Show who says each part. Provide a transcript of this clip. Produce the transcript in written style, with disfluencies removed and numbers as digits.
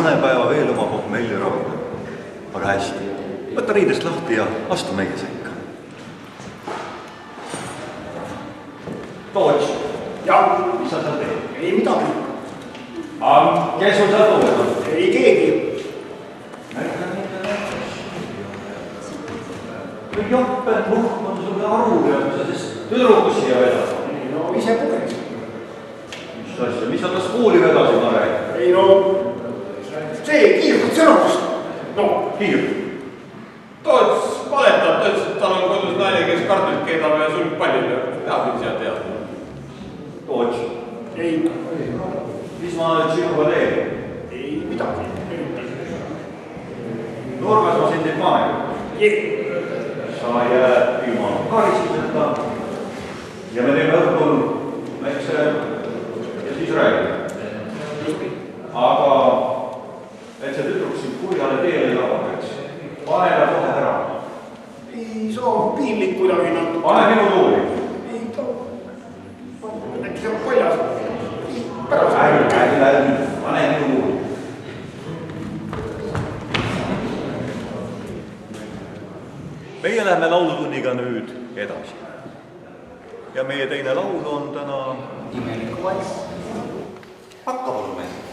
Speaker 1: mõne päeva veel oma pohmelli ravida. Aga hästi, võta riidest lahti ja astu meie sekka. Toots.
Speaker 2: Jah.
Speaker 1: Mis sa seal teed?
Speaker 2: Ei midagi.
Speaker 1: Kes sul seal tood on?
Speaker 2: Ei keegi.
Speaker 1: Või jopped muhk on sulle aru ja sa siis tüdrukus siia vedad.
Speaker 2: No ise pugelis.
Speaker 1: Mis asja, mis sa tas kooli vedasid, ma räägin?
Speaker 2: Ei no, see kiirkut sõnumust. No,
Speaker 1: Kiir.
Speaker 3: Toots valetab, ta ütles, et tal on kodus naine, kes kartulit keedab ja sulg pallil ja teab, mis seal teab.
Speaker 1: Toots.
Speaker 2: ei,
Speaker 1: Mis ma nüüd sinuga teen?
Speaker 2: ei midagi.
Speaker 1: Nurgas ma sind ei pane. Sa jääd ilma karistuseta ja me teeme õhtul väikse ja siis räägime. Aga et see tüdruk sind kurjale teele ei labaks, pane ta kohe ära.
Speaker 2: Ei saa piinlik kuidagi nad.
Speaker 1: Pane minu tuuli.
Speaker 2: Ei ta. Äkki see on paljas. Pärast.
Speaker 1: Pane minu tuuli. Meie läheme laulutunniga nüüd edasi. Ja meie teine laul on täna
Speaker 4: Imelik valss. Hakka palun meil.